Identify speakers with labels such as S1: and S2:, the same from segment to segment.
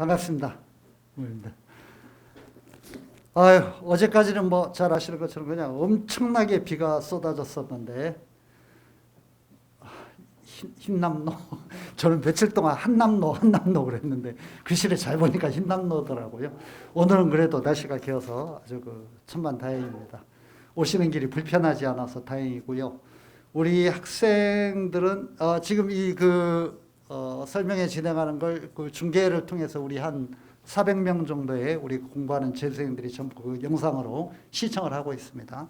S1: 반갑습니다. 아유, 어제까지는 뭐 잘 아시는 것처럼 그냥 엄청나게 비가 쏟아졌었는데, 흰남노. 저는 며칠 동안 한남노 그랬는데, 글씨를 잘 보니까 흰남노더라고요. 오늘은 그래도 날씨가 개어서 아주 천만다행입니다. 오시는 길이 불편하지 않아서 다행이고요. 우리 학생들은 지금 설명회 진행하는 걸 중계를 통해서 우리 한 400명 정도의 우리 공부하는 재수생들이 전부 그 영상으로 시청을 하고 있습니다.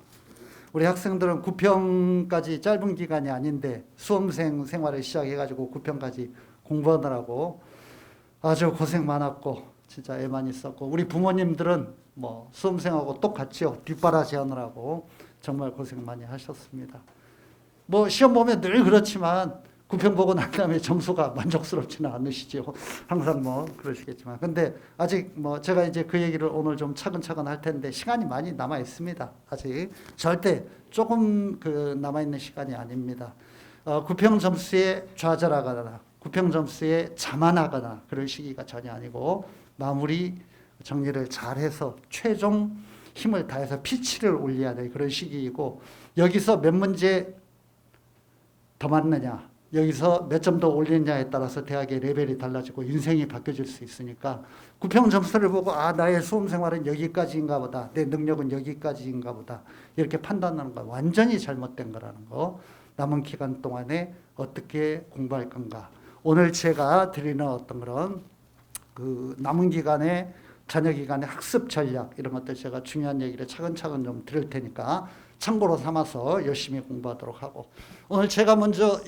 S1: 우리 학생들은 9평까지 짧은 기간이 아닌데 수험생 생활을 시작해가지고 9평까지 공부하느라고 아주 고생 많았고 진짜 애 많이 썼고, 우리 부모님들은 뭐 수험생하고 똑같이요, 뒷바라지 하느라고 정말 고생 많이 하셨습니다. 뭐 시험 보면 늘 그렇지만 9평 보고 난 다음에 점수가 만족스럽지는 않으시죠. 항상 뭐 그러시겠지만. 근데 아직 뭐 제가 이제 그 얘기를 오늘 좀 차근차근 할 텐데 시간이 많이 남아 있습니다. 아직 절대 조금 남아 있는 시간이 아닙니다. 9평 점수에 좌절하거나 9평 점수에 자만하거나 그럴 시기가 전혀 아니고, 마무리 정리를 잘해서 최종 힘을 다해서 피치를 올려야 될 그런 시기이고, 여기서 몇 문제 더 맞느냐, 여기서 몇 점 더 올리느냐에 따라서 대학의 레벨이 달라지고 인생이 바뀌어질 수 있으니까 9평 점수를 보고 나의 수험 생활은 여기까지인가 보다, 내 능력은 여기까지인가 보다, 이렇게 판단하는 건 완전히 잘못된 거라는 거. 남은 기간 동안에 어떻게 공부할 건가, 오늘 제가 드리는 어떤 그런 남은 기간에 자녀 기간의 학습 전략, 이런 것들 제가 중요한 얘기를 차근차근 좀 드릴 테니까 참고로 삼아서 열심히 공부하도록 하고, 오늘 제가 먼저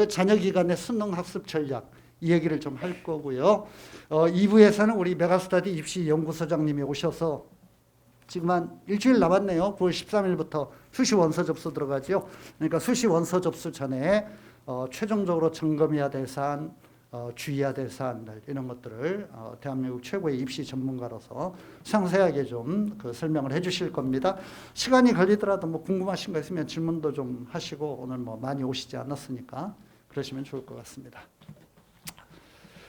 S1: 자녀 기간의 수능 학습 전략 이 얘기를 좀 할 거고요. 2부에서는 우리 메가스터디 입시 연구소장님이 오셔서 지금 한 일주일 남았네요. 9월 13일부터 수시 원서 접수 들어가죠. 그러니까 수시 원서 접수 전에 최종적으로 점검해야 될 사안, 주의해야 될 사안들, 이런 것들을 대한민국 최고의 입시 전문가로서 상세하게 좀 설명을 해 주실 겁니다. 시간이 걸리더라도 뭐 궁금하신 거 있으면 질문도 좀 하시고, 오늘 뭐 많이 오시지 않았으니까 그러시면 좋을 것 같습니다.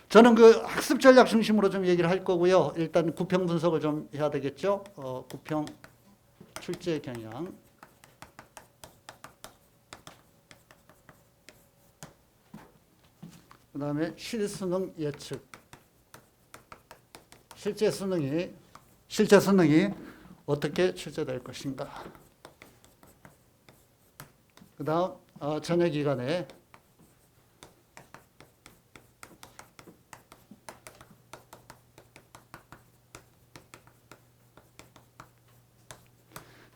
S1: 저는 학습 전략 중심으로 좀 얘기를 할 거고요. 일단 9평 분석을 좀 해야 되겠죠. 9평 출제 경향, 그 다음에 실수능 예측, 실제 수능이 어떻게 출제될 것인가, 그 다음 전혀 기간에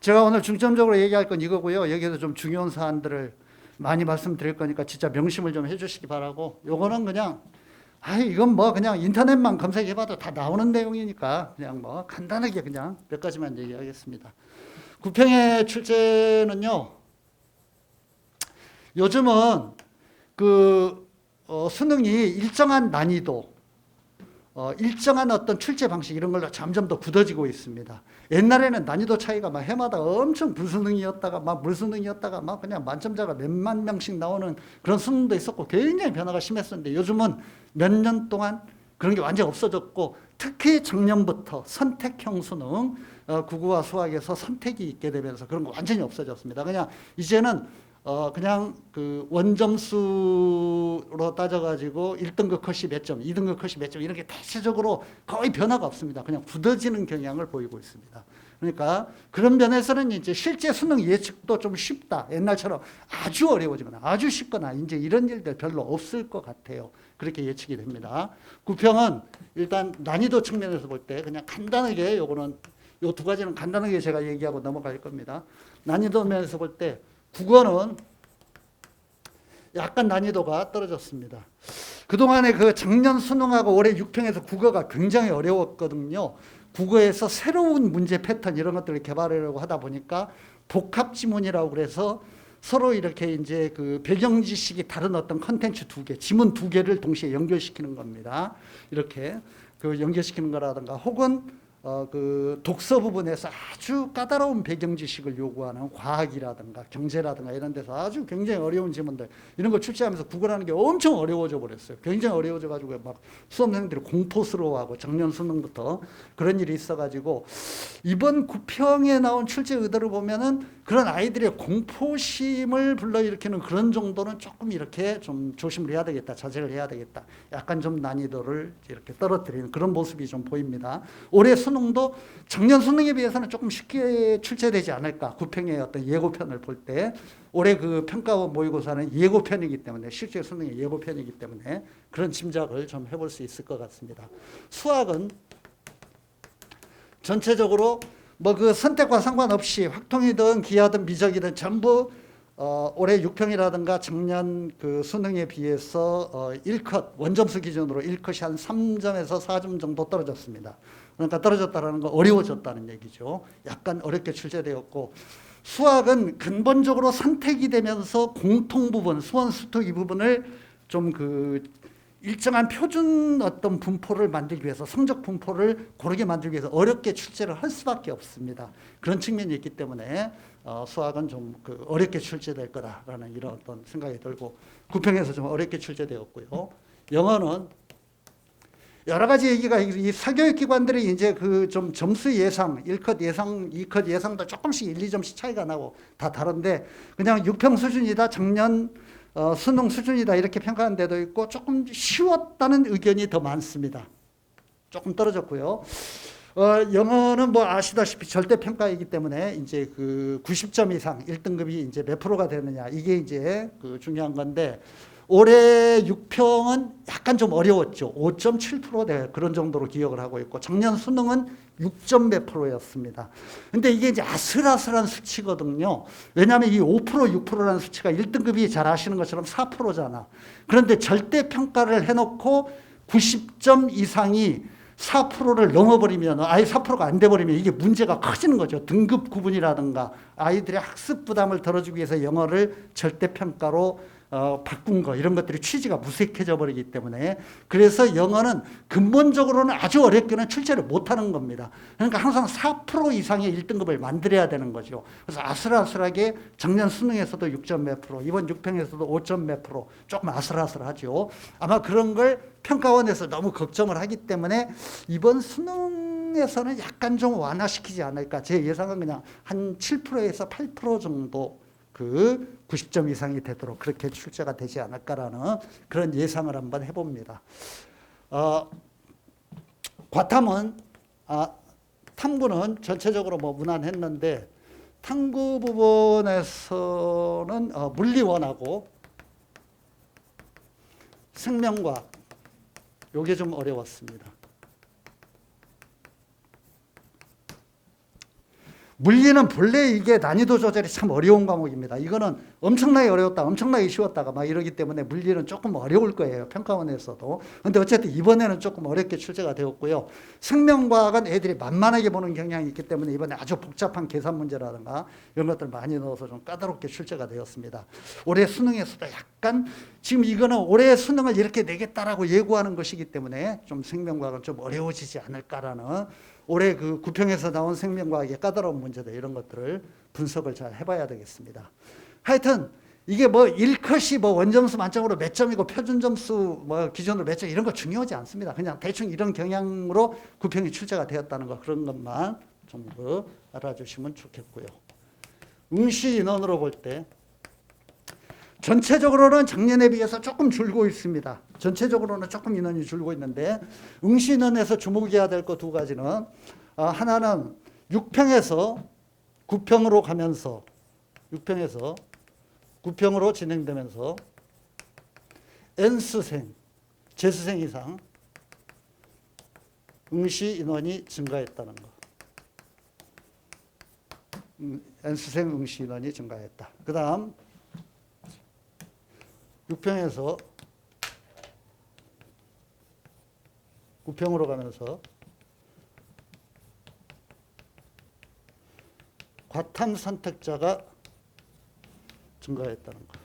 S1: 제가 오늘 중점적으로 얘기할 건 이거고요. 여기에서 좀 중요한 사안들을 많이 말씀드릴 거니까 진짜 명심을 좀 해주시기 바라고, 요거는 그냥 이건 뭐 그냥 인터넷만 검색해봐도 다 나오는 내용이니까 그냥 뭐 간단하게 그냥 몇 가지만 얘기하겠습니다. 9평의 출제는요, 요즘은 수능이 일정한 난이도, 일정한 어떤 출제 방식, 이런 걸로 점점 더 굳어지고 있습니다. 옛날에는 난이도 차이가 막 해마다 엄청 불수능이었다가 막 물수능이었다가 막 그냥 만점자가 몇만 명씩 나오는 그런 수능도 있었고 굉장히 변화가 심했었는데, 요즘은 몇 년 동안 그런 게 완전히 없어졌고, 특히 작년부터 선택형 수능, 국어와 수학에서 선택이 있게 되면서 그런 거 완전히 없어졌습니다. 그냥 이제는 그냥 원점수로 따져가지고 1등급 컷이 몇 점, 2등급 컷이 몇 점, 이렇게 대체적으로 거의 변화가 없습니다. 그냥 굳어지는 경향을 보이고 있습니다. 그러니까 그런 면에서는 이제 실제 수능 예측도 좀 쉽다. 옛날처럼 아주 어려워지거나 아주 쉽거나 이제 이런 일들 별로 없을 것 같아요. 그렇게 예측이 됩니다. 9평은 일단 난이도 측면에서 볼 때 그냥 간단하게, 요거는 요 두 가지는 간단하게 제가 얘기하고 넘어갈 겁니다. 난이도 면에서 볼 때 국어는 약간 난이도가 떨어졌습니다. 그동안에 작년 수능하고 올해 6평에서 국어가 굉장히 어려웠거든요. 국어에서 새로운 문제 패턴, 이런 것들을 개발하려고 하다 보니까 복합 지문이라고 그래서 서로 이렇게 이제 배경 지식이 다른 어떤 컨텐츠 두 개, 지문 두 개를 동시에 연결시키는 겁니다. 이렇게 연결시키는 거라든가, 혹은 그 독서 부분에서 아주 까다로운 배경 지식을 요구하는 과학이라든가 경제라든가 이런 데서 아주 굉장히 어려운 지문들 이런 거 출제하면서 구글하는 게 엄청 어려워져 버렸어요. 굉장히 어려워져 가지고 막 수험생들이 공포스러워하고 작년 수능부터 그런 일이 있어가지고 이번 구평에 나온 출제 의도를 보면은 그런 아이들의 공포심을 불러일으키는 그런 정도는 조금 이렇게 좀 조심을 해야 되겠다, 자제를 해야 되겠다. 약간 좀 난이도를 이렇게 떨어뜨리는 그런 모습이 좀 보입니다. 올해 수능도 작년 수능에 비해서는 조금 쉽게 출제되지 않을까. 구평의 어떤 예고편을 볼 때 올해 그 평가원 모의고사는 예고편이기 때문에 실제 수능의 예고편이기 때문에 그런 짐작을 좀 해볼 수 있을 것 같습니다. 수학은 전체적으로 뭐 그 선택과 상관없이 확통이든 기하든 미적이든 전부 올해 6평이라든가 작년 그 수능에 비해서 1컷 원점수 기준으로 1컷이 한 3점에서 4점 정도 떨어졌습니다. 그러니까 떨어졌다는 건 어려워졌다는 얘기죠. 약간 어렵게 출제되었고 수학은 근본적으로 선택이 되면서 공통 부분, 수원 수특 이 부분을 좀 그 일정한 표준 어떤 분포를 만들기 위해서 성적 분포를 고르게 만들기 위해서 어렵게 출제를 할 수밖에 없습니다. 그런 측면이 있기 때문에 수학은 좀 그 어렵게 출제될 거다라는 이런 어떤 생각이 들고 구평에서 좀 어렵게 출제되었고요. 영어는 여러 가지 얘기가 이 사교육 기관들이 이제 그 좀 점수 예상, 1컷 예상, 2컷 예상도 조금씩 1, 2점씩 차이가 나고 다 다른데 그냥 6평 수준이다, 작년 수능 수준이다 이렇게 평가하는 데도 있고 조금 쉬웠다는 의견이 더 많습니다. 조금 떨어졌고요. 영어는 뭐 아시다시피 절대 평가이기 때문에 이제 그 90점 이상 1등급이 이제 몇 프로가 되느냐 이게 이제 그 중요한 건데 올해 6평은 약간 좀 어려웠죠. 5.7% 네, 그런 정도로 기억을 하고 있고 작년 수능은 6점 몇 프로였습니다. 근데 이게 이제 아슬아슬한 수치거든요. 왜냐하면 이 5%, 6%라는 수치가 1등급이 잘 아시는 것처럼 4%잖아. 그런데 절대 평가를 해놓고 90점 이상이 4%를 넘어버리면 아예 4%가 안 돼버리면 이게 문제가 커지는 거죠. 등급 구분이라든가 아이들의 학습 부담을 덜어주기 위해서 영어를 절대평가로 바꾼 거 이런 것들이 취지가 무색해져 버리기 때문에 그래서 영어는 근본적으로는 아주 어렵게는 출제를 못하는 겁니다. 그러니까 항상 4% 이상의 1등급을 만들어야 되는 거죠. 그래서 아슬아슬하게 작년 수능에서도 6점 몇 프로, 이번 6평에서도 5점 몇 프로 조금 아슬아슬하죠. 아마 그런 걸 평가원에서 너무 걱정을 하기 때문에 이번 수능에서는 약간 좀 완화시키지 않을까. 제 예상은 그냥 한 7%에서 8% 정도 그 90점 이상이 되도록 그렇게 출제가 되지 않을까라는 그런 예상을 한번 해봅니다. 과탐은 탐구는 전체적으로 뭐 무난했는데 탐구 부분에서는 물리원하고 생명과학 요게 좀 어려웠습니다. 물리는 본래 이게 난이도 조절이 참 어려운 과목입니다. 이거는 엄청나게 어려웠다, 엄청나게 쉬웠다가 막 이러기 때문에 물리는 조금 어려울 거예요. 평가원에서도. 근데 어쨌든 이번에는 조금 어렵게 출제가 되었고요. 생명과학은 애들이 만만하게 보는 경향이 있기 때문에 이번에 아주 복잡한 계산 문제라든가 이런 것들 많이 넣어서 좀 까다롭게 출제가 되었습니다. 올해 수능에서도 약간 지금 이거는 올해 수능을 이렇게 내겠다라고 예고하는 것이기 때문에 좀 생명과학은 좀 어려워지지 않을까라는 올해 그 구평에서 나온 생명과학의 까다로운 문제들 이런 것들을 분석을 잘 해봐야 되겠습니다. 하여튼 이게 뭐 1컷이 뭐 원점수 만점으로 몇 점이고 표준점수 뭐 기준으로 몇 점 이런 거 중요하지 않습니다. 그냥 대충 이런 경향으로 구평이 출제가 되었다는 거 그런 것만 좀 알아주시면 좋겠고요. 응시 인원으로 볼 때 전체적으로는 작년에 비해서 조금 줄고 있습니다. 전체적으로는 조금 인원이 줄고 있는데 응시 인원에서 주목해야 될 것 두 가지는 하나는 6평에서 9평으로 가면서 6평에서 9평으로 진행되면서 N수생, 재수생 이상 응시 인원이 증가했다는 거. N수생 응시 인원이 증가했다. 그 다음 6평에서 9평으로 가면서 과탐 선택자가 증가했다는 거.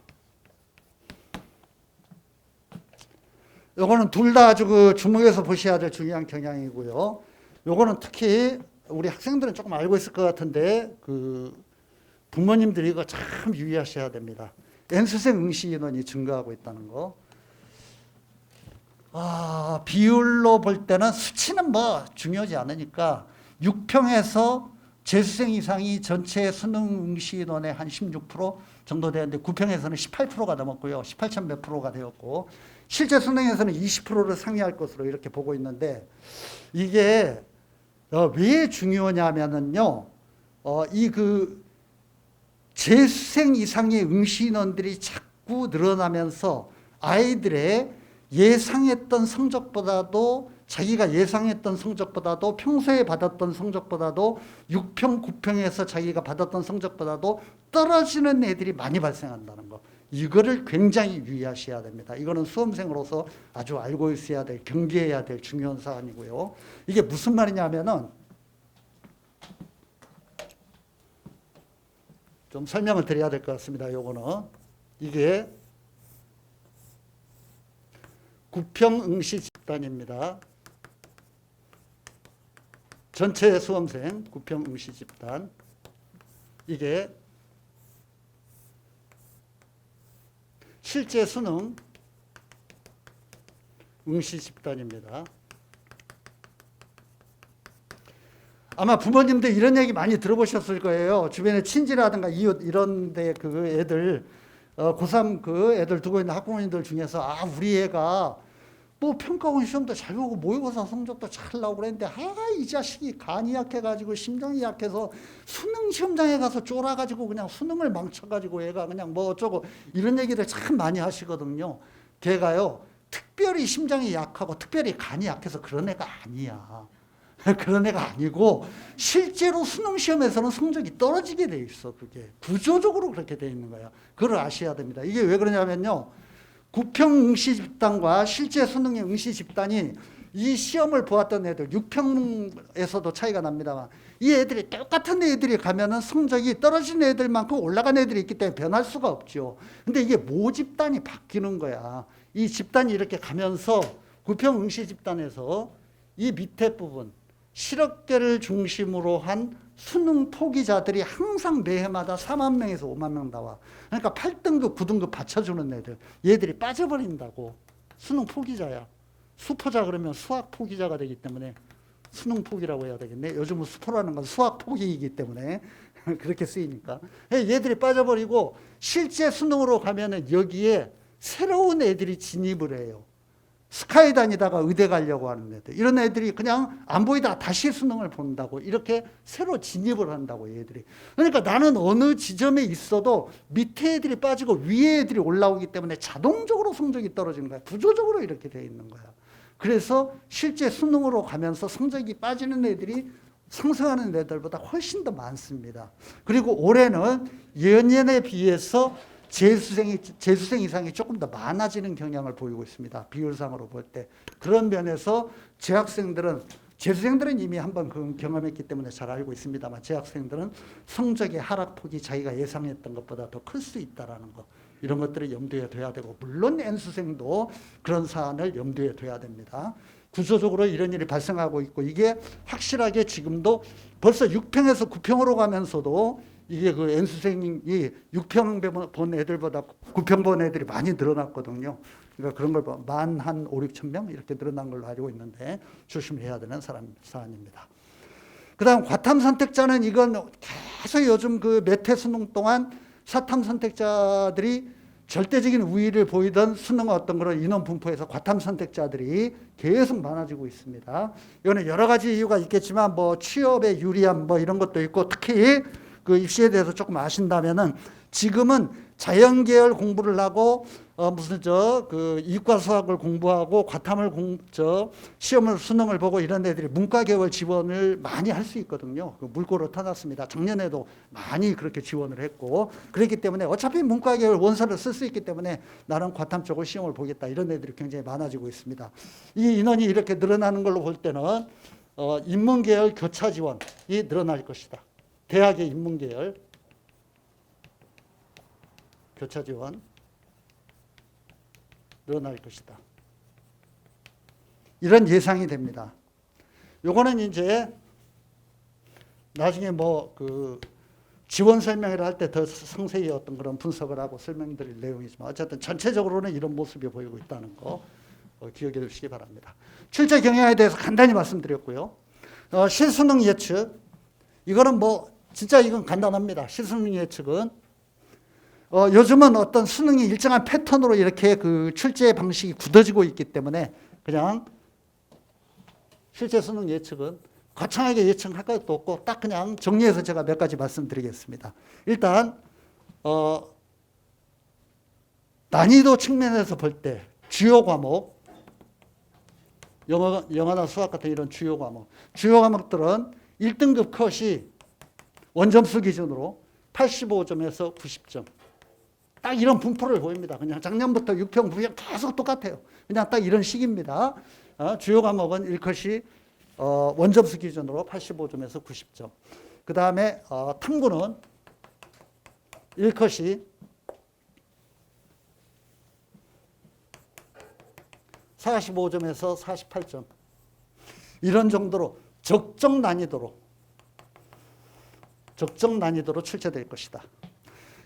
S1: 이거는 둘 다 아주 그 주목해서 보셔야 될 중요한 경향이고요. 요거는 특히 우리 학생들은 조금 알고 있을 것 같은데 그 부모님들이 이거 참 유의하셔야 됩니다. N수생 응시 인원이 증가하고 있다는 거. 비율로 볼 때는 수치는 뭐 중요하지 않으니까 6평에서 재수생 이상이 전체 수능 응시 인원의 한 16% 정도 되는데 9평에서는 18%가 넘었고요. 18점 몇 프로가 되었고 실제 수능에서는 20%를 상회할 것으로 이렇게 보고 있는데 이게 왜 중요하냐면은요. 이 그 재수생 이상의 응시 인원들이 자꾸 늘어나면서 아이들의 예상했던 성적보다도 자기가 예상했던 성적보다도 평소에 받았던 성적보다도 6평, 9평에서 자기가 받았던 성적보다도 떨어지는 애들이 많이 발생한다는 거. 이거를 굉장히 유의하셔야 됩니다. 이거는 수험생으로서 아주 알고 있어야 될, 경계해야 될 중요한 사안이고요. 이게 무슨 말이냐면은 좀 설명을 드려야 될 것 같습니다. 요거는 이게 9평 응시 집단입니다. 전체 수험생 9평 응시 집단. 이게 실제 수능 응시 집단입니다. 아마 부모님들 이런 얘기 많이 들어보셨을 거예요. 주변에 친지라든가 이웃 이런 데 그 애들 고3 그 애들 두고 있는 학부모님들 중에서 우리 애가 뭐 평가원 시험도 잘 보고 모의고사 성적도 잘 나오고 그랬는데 이 자식이 간이 약해가지고 심장이 약해서 수능 시험장에 가서 쫄아가지고 그냥 수능을 망쳐가지고 얘가 그냥 뭐 어쩌고 이런 얘기를 참 많이 하시거든요. 걔가요 특별히 심장이 약하고 특별히 간이 약해서 그런 애가 아니야. 그런 애가 아니고 실제로 수능 시험에서는 성적이 떨어지게 돼 있어. 그게 구조적으로 그렇게 돼 있는 거야. 그걸 아셔야 됩니다. 이게 왜 그러냐면요. 9평 응시 집단과 실제 수능의 응시 집단이 이 시험을 보았던 애들 6평에서도 차이가 납니다만 이 애들이 똑같은 애들이 가면은 성적이 떨어진 애들만큼 올라간 애들이 있기 때문에 변할 수가 없죠. 근데 이게 모집단이 바뀌는 거야. 이 집단이 이렇게 가면서 9평 응시 집단에서 이 밑에 부분 실업계를 중심으로 한 수능 포기자들이 항상 매해마다 4만 명에서 5만 명 나와. 그러니까 8등급, 9등급 받쳐주는 애들. 얘들이 빠져버린다고. 수능 포기자야. 수포자 그러면 수학 포기자가 되기 때문에 수능 포기라고 해야 되겠네. 요즘은 수포라는 건 수학 포기이기 때문에 그렇게 쓰이니까. 얘들이 빠져버리고 실제 수능으로 가면은 여기에 새로운 애들이 진입을 해요. 스카이 다니다가 의대 가려고 하는 애들. 이런 애들이 그냥 안 보이다가 다시 수능을 본다고. 이렇게 새로 진입을 한다고, 얘들이. 그러니까 나는 어느 지점에 있어도 밑에 애들이 빠지고 위에 애들이 올라오기 때문에 자동적으로 성적이 떨어지는 거야. 구조적으로 이렇게 돼 있는 거야. 그래서 실제 수능으로 가면서 성적이 빠지는 애들이 상승하는 애들보다 훨씬 더 많습니다. 그리고 올해는 예년에 비해서 재수생 이상이 조금 더 많아지는 경향을 보이고 있습니다. 비율상으로 볼 때. 그런 면에서 재수생들은 이미 한번 경험했기 때문에 잘 알고 있습니다만 재학생들은 성적의 하락폭이 자기가 예상했던 것보다 더 클 수 있다는 것. 이런 것들을 염두에 둬야 되고 물론 N수생도 그런 사안을 염두에 둬야 됩니다. 구조적으로 이런 일이 발생하고 있고 이게 확실하게 지금도 벌써 6평에서 9평으로 가면서도 이게 그 N수생이 6평 본 애들보다 9평 본 애들이 많이 늘어났거든요. 그러니까 그런 걸 만 한 5, 6천 명 이렇게 늘어난 걸로 알고 있는데 조심해야 되는 사안입니다. 그 다음 과탐 선택자는 이건 계속 요즘 그 몇 해 수능 동안 사탐 선택자들이 절대적인 우위를 보이던 수능 어떤 그런 인원 분포에서 과탐 선택자들이 계속 많아지고 있습니다. 이거는 여러 가지 이유가 있겠지만 뭐 취업에 유리한 뭐 이런 것도 있고 특히 그 입시에 대해서 조금 아신다면은 지금은 자연계열 공부를 하고 이과 수학을 공부하고 과탐을 시험을 수능을 보고 이런 애들이 문과계열 지원을 많이 할 수 있거든요. 그 물꼬를 터놨습니다. 작년에도 많이 그렇게 지원을 했고 그렇기 때문에 어차피 문과계열 원서를 쓸 수 있기 때문에 나는 과탐 쪽을 시험을 보겠다 이런 애들이 굉장히 많아지고 있습니다. 이 인원이 이렇게 늘어나는 걸로 볼 때는 인문계열 교차 지원이 늘어날 것이다. 대학의 인문계열 교차 지원 늘어날 것이다. 이런 예상이 됩니다. 요거는 이제 나중에 뭐 그 지원 설명회를 할 때 더 상세히 어떤 그런 분석을 하고 설명드릴 내용이지만 어쨌든 전체적으로는 이런 모습이 보이고 있다는 거 기억해 두시기 바랍니다. 출제 경향에 대해서 간단히 말씀드렸고요. 실수능 예측. 이거는 뭐 진짜 이건 간단합니다. 실수능 예측은 요즘은 어떤 수능이 일정한 패턴으로 이렇게 그 출제 방식이 굳어지고 있기 때문에 그냥 실제 수능 예측은 거창하게 예측할 것도 없고 딱 그냥 정리해서 제가 몇 가지 말씀드리겠습니다. 일단 난이도 측면에서 볼 때 주요 과목 영어나 수학 같은 이런 주요 과목들은 1등급 컷이 원점수 기준으로 85점에서 90점. 딱 이런 분포를 보입니다. 그냥 작년부터 6평, 9평 계속 똑같아요. 그냥 딱 이런 식입니다. 주요 과목은 1컷이 원점수 기준으로 85점에서 90점. 그 다음에 탐구는 1컷이 45점에서 48점. 이런 정도로 적정 난이도로 출제될 것이다.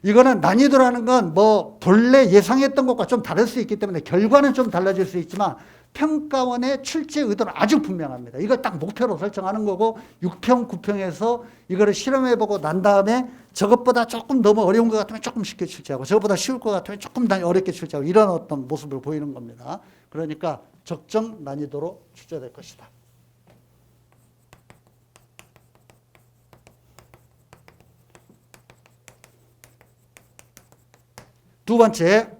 S1: 이거는 난이도라는 건 뭐 본래 예상했던 것과 좀 다를 수 있기 때문에 결과는 좀 달라질 수 있지만 평가원의 출제 의도는 아주 분명합니다. 이걸 딱 목표로 설정하는 거고 6평, 9평에서 이거를 실험해보고 난 다음에 저것보다 조금 너무 어려운 것 같으면 조금 쉽게 출제하고 저것보다 쉬울 것 같으면 조금 어렵게 출제하고 이런 어떤 모습을 보이는 겁니다. 그러니까 적정 난이도로 출제될 것이다. 두 번째,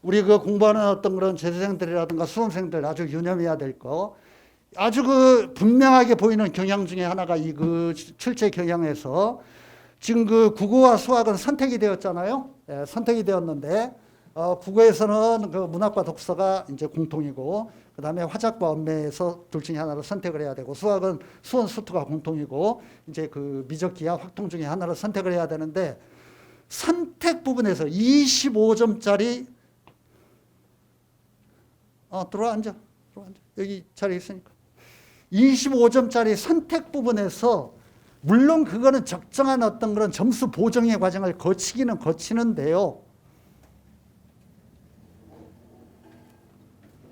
S1: 우리 그 공부하는 어떤 그런 재수생들이라든가 수험생들 아주 유념해야 될 거, 아주 그 분명하게 보이는 경향 중에 하나가 이 그 출제 경향에서 지금 그 국어와 수학은 선택이 되었잖아요. 예, 선택이 되었는데 국어에서는 그 문학과 독서가 이제 공통이고, 그 다음에 화작과 언매에서 둘 중에 하나를 선택을 해야 되고, 수학은 수원 수투가 공통이고, 이제 그 미적기와 확통 중에 하나를 선택을 해야 되는데. 선택 부분에서 25점짜리 들어와 앉아. 여기 자리에 있으니까. 25점짜리 선택 부분에서 물론 그거는 적정한 어떤 그런 점수 보정의 과정을 거치기는 거치는데요.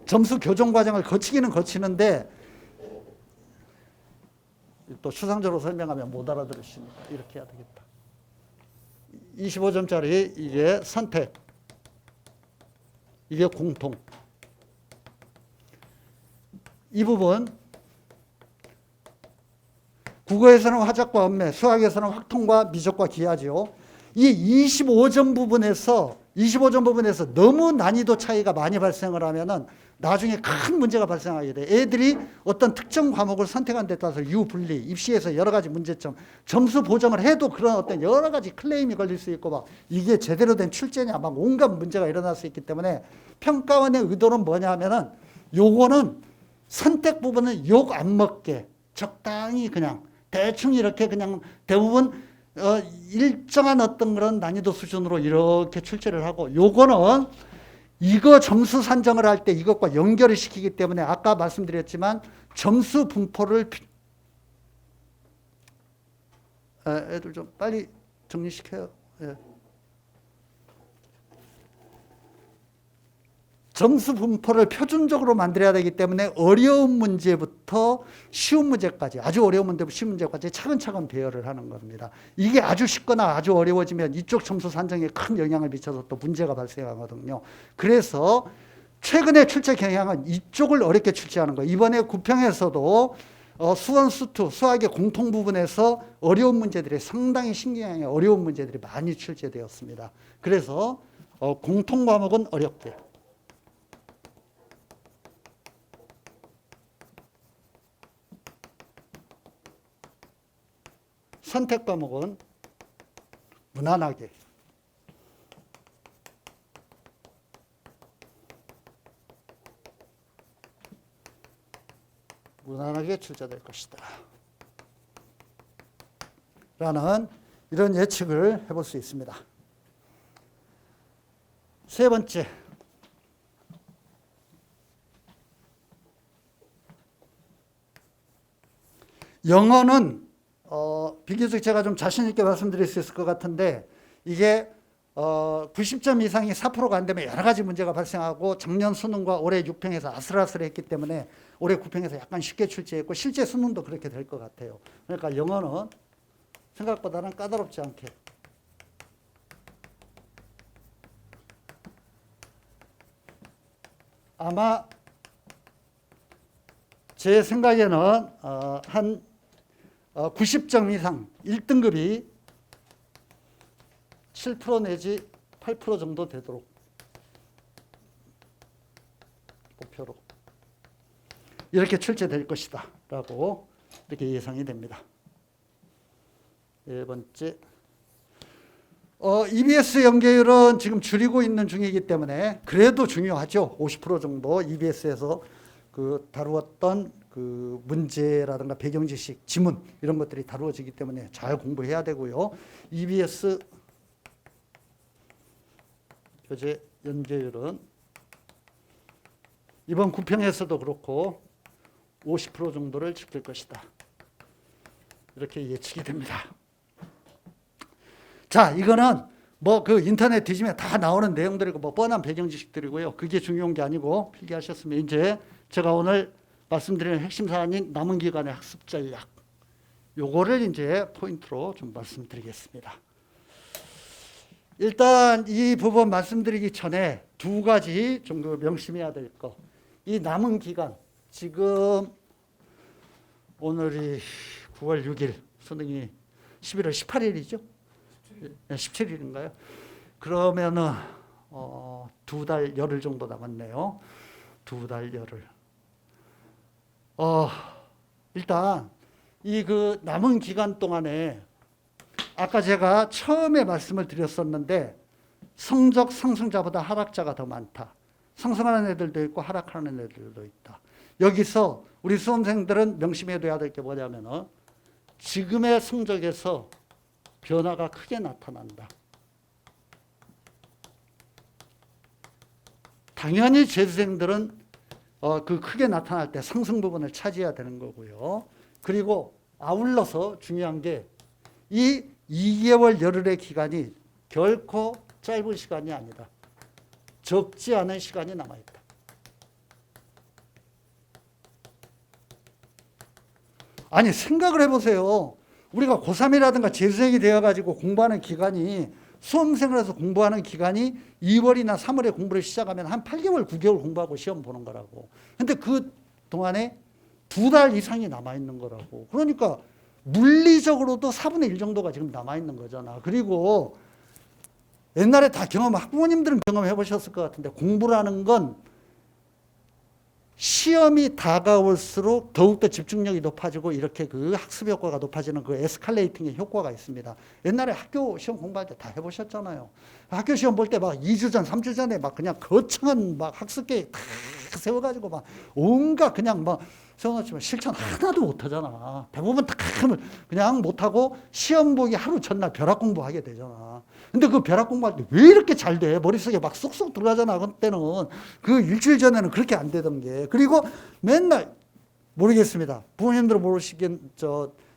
S1: 점수 교정 과정을 거치기는 거치는데 또 추상적으로 설명하면 못 알아들으시니까 이렇게 해야 되겠다. 25점짜리 이게 선택, 이게 공통. 이 부분 국어에서는 화작과 언매, 수학에서는 확통과 미적과 기하죠. 이 25점 부분에서 너무 난이도 차이가 많이 발생을 하면은 나중에 큰 문제가 발생하게 돼. 애들이 어떤 특정 과목을 선택한 데 따라서 유분리, 입시에서 여러 가지 문제점, 점수 보정을 해도 그런 어떤 여러 가지 클레임이 걸릴 수 있고 막 이게 제대로 된 출제냐 막 온갖 문제가 일어날 수 있기 때문에 평가원의 의도는 뭐냐 하면은 요거는 선택 부분은 욕 안 먹게 적당히 그냥 대충 이렇게 그냥 대부분 일정한 어떤 그런 난이도 수준으로 이렇게 출제를 하고 요거는 이거 점수 산정을 할 때 이것과 연결을 시키기 때문에 아까 말씀드렸지만 점수 분포를 애들 좀 빨리 정리시켜요. 예. 점수 분포를 표준적으로 만들어야 되기 때문에 어려운 문제부터 쉬운 문제까지 아주 어려운 문제부터 쉬운 문제까지 차근차근 배열을 하는 겁니다. 이게 아주 쉽거나 아주 어려워지면 이쪽 점수 산정에 큰 영향을 미쳐서 또 문제가 발생하거든요. 그래서 최근에 출제 경향은 이쪽을 어렵게 출제하는 거예요. 이번에 구평에서도 수원, 수투, 수학의 공통 부분에서 어려운 문제들이 상당히 신경향의 어려운 문제들이 많이 출제되었습니다. 그래서 공통 과목은 어렵게 선택 과목은 무난하게 출제될 것이다 라는 이런 예측을 해볼 수 있습니다. 세 번째, 영어는 비교적 제가 좀 자신 있게 말씀드릴 수 있을 것 같은데 이게 90점 이상이 4%가 안 되면 여러 가지 문제가 발생하고 작년 수능과 올해 6평에서 아슬아슬했기 때문에 올해 9평에서 약간 쉽게 출제했고 실제 수능도 그렇게 될 것 같아요. 그러니까 영어는 생각보다는 까다롭지 않게 아마 제 생각에는 한 90점 이상 1등급이 7% 내지 8% 정도 되도록 목표로 이렇게 출제될 것이다 라고 이렇게 예상이 됩니다. 네 번째, EBS 연계율은 지금 줄이고 있는 중이기 때문에 그래도 중요하죠. 50% 정도 EBS에서 그 다루었던 그 문제라든가 배경지식, 지문 이런 것들이 다루어지기 때문에 잘 공부해야 되고요. EBS 교재 연계율은 이번 9평에서도 그렇고 50% 정도를 지킬 것이다. 이렇게 예측이 됩니다. 자, 이거는 뭐 그 인터넷 뒤지면 다 나오는 내용들이고 뭐 뻔한 배경 지식들이고요. 그게 중요한 게 아니고 필기하셨으면 이제 제가 오늘 말씀드리는 핵심 사안인 남은 기간의 학습 전략. 요거를 이제 포인트로 좀 말씀드리겠습니다. 일단 이 부분 말씀드리기 전에 두 가지 좀 명심해야 될 거. 이 남은 기간, 지금 오늘이 9월 6일, 수능이 11월 18일이죠? 17일인가요? 그러면은 두 달 열흘 정도 남았네요. 두 달 열흘. 일단 이 그 남은 기간 동안에 아까 제가 처음에 말씀을 드렸었는데 성적 상승자보다 하락자가 더 많다. 상승하는 애들도 있고 하락하는 애들도 있다. 여기서 우리 수험생들은 명심해둬야 될 게 뭐냐면은 지금의 성적에서 변화가 크게 나타난다. 당연히 재수생들은 그 크게 나타날 때 상승 부분을 차지해야 되는 거고요. 그리고 아울러서 중요한 게 이 2개월 열흘의 기간이 결코 짧은 시간이 아니다. 적지 않은 시간이 남아있다. 아니 생각을 해보세요. 우리가 고3이라든가 재수생이 되어가지고 공부하는 기간이 수험생으로서 공부하는 기간이 2월이나 3월에 공부를 시작하면 한 8개월, 9개월 공부하고 시험 보는 거라고. 근데 그 동안에 2달 이상이 남아있는 거라고. 그러니까 물리적으로도 4분의 1 정도가 지금 남아있는 거잖아. 그리고 옛날에 다 학부모님들은 경험해 보셨을 것 같은데 공부라는 건 시험이 다가올수록 더욱더 집중력이 높아지고 이렇게 그 학습 효과가 높아지는 그 에스컬레이팅의 효과가 있습니다. 옛날에 학교 시험 공부할 때 다 해보셨잖아요. 학교 시험 볼 때 막 2주 전, 3주 전에 막 그냥 거창한 막 학습 계획 다 세워가지고 막 온갖 그냥 막 세워놓지만 실천 하나도 못하잖아. 대부분 다 그냥 못하고 시험 보기 하루 전날 벼락 공부하게 되잖아. 근데 그 벼락 공부할 때 왜 이렇게 잘 돼? 머릿속에 막 쏙쏙 들어가잖아. 그때는 그 일주일 전에는 그렇게 안 되던 게. 그리고 맨날 모르겠습니다. 부모님들은 모르시긴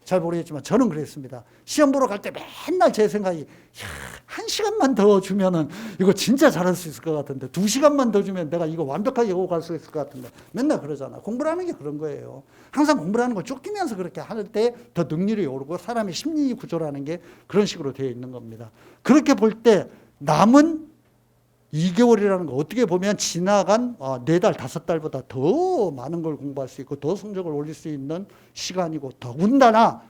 S1: 잘 모르겠지만 저는 그랬습니다. 시험 보러 갈 때 맨날 제 생각이 1시간만 더 주면은 이거 진짜 잘할 수 있을 것 같은데 2시간만 더 주면 내가 이거 완벽하게 오고 갈 수 있을 것 같은데 맨날 그러잖아. 공부라는 게 그런 거예요. 항상 공부라는 걸 쫓기면서 그렇게 할 때 더 능률이 오르고 사람의 심리 구조라는 게 그런 식으로 되어 있는 겁니다. 그렇게 볼 때 남은 2개월이라는 거 어떻게 보면 지나간 4달, 5달보다 더 많은 걸 공부할 수 있고 더 성적을 올릴 수 있는 시간이고 더군다나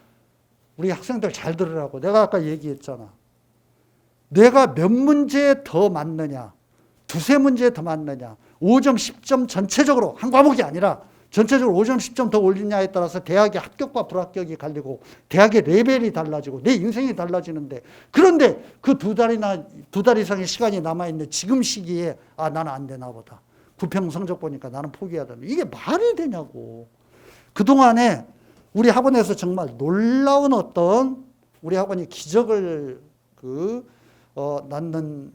S1: 우리 학생들 잘 들으라고 내가 아까 얘기했잖아. 내가 몇 문제에 더 맞느냐, 두세 문제에 더 맞느냐, 5점, 10점 전체적으로 한 과목이 아니라 전체적으로 5점, 10점 더 올리냐에 따라서 대학의 합격과 불합격이 갈리고 대학의 레벨이 달라지고 내 인생이 달라지는데 그런데 그 2달 이상의 시간이 남아있는 지금 시기에 나는 안 되나 보다. 9평 성적 보니까 나는 포기해야 된다. 이게 말이 되냐고. 그동안에 우리 학원에서 정말 놀라운 어떤 우리 학원이 기적을 낳는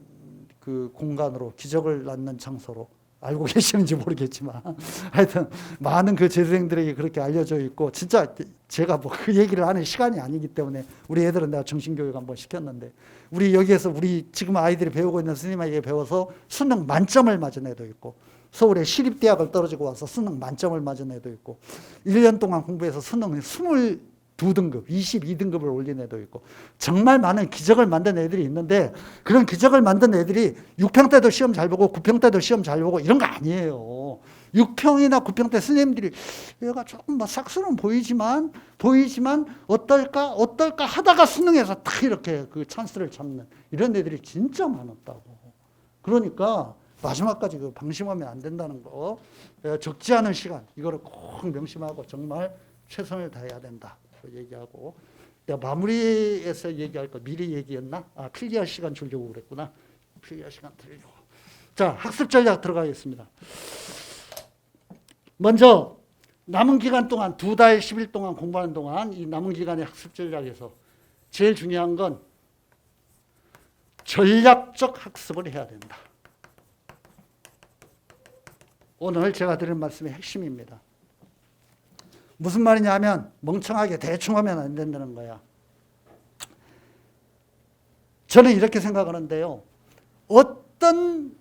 S1: 그 공간으로 기적을 낳는 장소로 알고 계시는지 모르겠지만 하여튼 많은 그 재수생들에게 그렇게 알려져 있고 진짜 제가 뭐 그 얘기를 하는 시간이 아니기 때문에 우리 애들은 내가 정신교육 한번 시켰는데 우리 여기에서 우리 지금 아이들이 배우고 있는 스님에게 배워서 수능 만점을 맞은 애도 있고 서울의 시립대학을 떨어지고 와서 수능 만점을 맞은 애도 있고 1년 동안 공부해서 수능 22등급, 22등급을 올린 애도 있고 정말 많은 기적을 만든 애들이 있는데 그런 기적을 만든 애들이 6평 때도 시험 잘 보고 9평 때도 시험 잘 보고 이런 거 아니에요. 6평이나 9평 때 스님들이 얘가 조금 뭐 싹수는 보이지만 어떨까 하다가 수능에서 딱 이렇게 그 찬스를 잡는 이런 애들이 진짜 많았다고. 그러니까 마지막까지 그 방심하면 안 된다는 거, 적지 않은 시간 이거를 꼭 명심하고 정말 최선을 다해야 된다 얘기하고, 내가 마무리해서 얘기할 거 미리 얘기했나? 클리어 시간 주려고 그랬구나. 클리어 시간 드리려고. 자, 학습 전략 들어가겠습니다. 먼저 남은 기간 동안 2달 10일 동안 공부하는 동안 이 남은 기간의 학습 전략에서 제일 중요한 건 전략적 학습을 해야 된다. 오늘 제가 드린 말씀의 핵심입니다. 무슨 말이냐 하면 멍청하게 대충 하면 안 된다는 거야. 저는 이렇게 생각하는데요. 어떤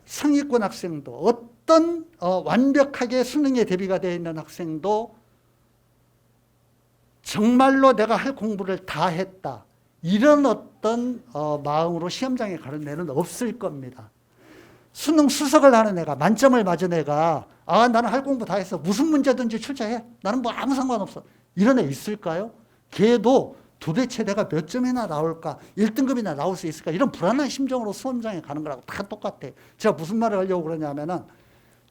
S1: 상위권 학생도 어떤 완벽하게 수능에 대비가 되어 있는 학생도 정말로 내가 할 공부를 다 했다. 이런 어떤 마음으로 시험장에 가는 애는 없을 겁니다. 수능 수석을 하는 애가 만점을 맞은 애가 나는 할 공부 다 했어. 무슨 문제든지 출제해. 나는 뭐 아무 상관없어. 이런 애 있을까요? 걔도 도대체 내가 몇 점이나 나올까? 1등급이나 나올 수 있을까? 이런 불안한 심정으로 수험장에 가는 거라고 다 똑같아. 제가 무슨 말을 하려고 그러냐면은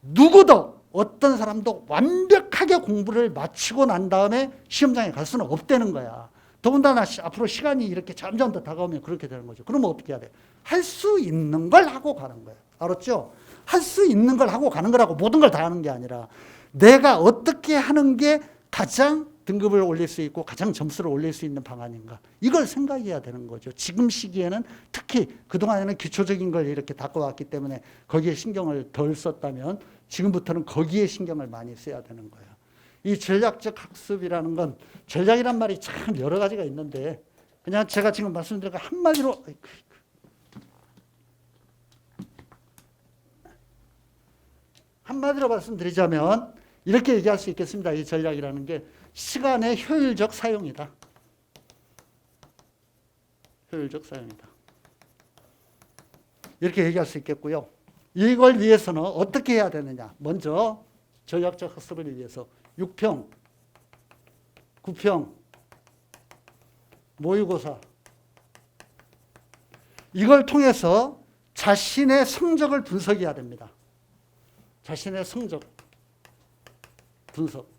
S1: 누구도 어떤 사람도 완벽하게 공부를 마치고 난 다음에 시험장에 갈 수는 없다는 거야. 더군다나 앞으로 시간이 이렇게 점점 더 다가오면 그렇게 되는 거죠. 그러면 어떻게 해야 돼? 할 수 있는 걸 하고 가는 거예요. 알았죠? 할 수 있는 걸 하고 가는 거라고 모든 걸 다 하는 게 아니라 내가 어떻게 하는 게 가장 등급을 올릴 수 있고 가장 점수를 올릴 수 있는 방안인가. 이걸 생각해야 되는 거죠. 지금 시기에는 특히 그동안에는 기초적인 걸 이렇게 닦아왔기 때문에 거기에 신경을 덜 썼다면 지금부터는 거기에 신경을 많이 써야 되는 거예요. 이 전략적 학습이라는 건 전략이란 말이 참 여러 가지가 있는데 그냥 제가 지금 말씀드린 거 한마디로 말씀드리자면 이렇게 얘기할 수 있겠습니다. 이 전략이라는 게 시간의 효율적 사용이다. 효율적 사용이다. 이렇게 얘기할 수 있겠고요. 이걸 위해서는 어떻게 해야 되느냐. 먼저 전략적 학습을 위해서 6평, 9평, 모의고사 이걸 통해서 자신의 성적을 분석해야 됩니다. 자신의 성적 분석.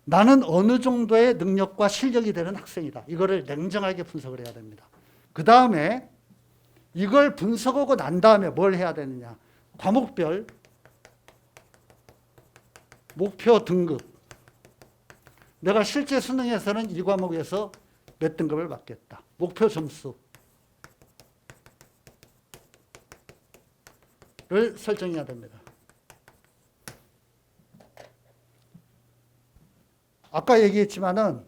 S1: 나는 어느 정도의 능력과 실력이 되는 학생이다. 이거를 냉정하게 분석을 해야 됩니다. 그 다음에 이걸 분석하고 난 다음에 뭘 해야 되느냐. 과목별 목표 등급. 내가 실제 수능에서는 이 과목에서 몇 등급을 받겠다. 목표 점수를 설정해야 됩니다. 아까 얘기했지만은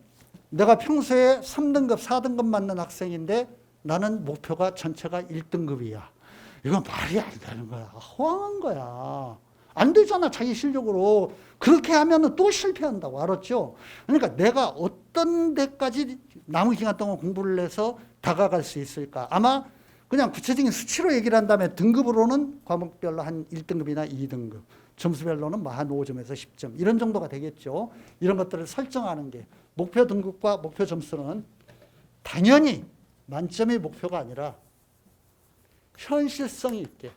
S1: 내가 평소에 3등급, 4등급 맞는 학생인데 나는 목표가 전체가 1등급이야. 이건 말이 안 되는 거야. 허황한 거야. 안 되잖아, 자기 실력으로. 그렇게 하면 또 실패한다고. 알았죠? 그러니까 내가 어떤 데까지 남은 기간 동안 공부를 해서 다가갈 수 있을까. 아마 그냥 구체적인 수치로 얘기를 한다면 등급으로는 과목별로 한 1등급이나 2등급. 점수별로는 뭐 한 5점에서 10점. 이런 정도가 되겠죠. 이런 것들을 설정하는 게. 목표 등급과 목표 점수는 당연히 만점의 목표가 아니라 현실성이 있게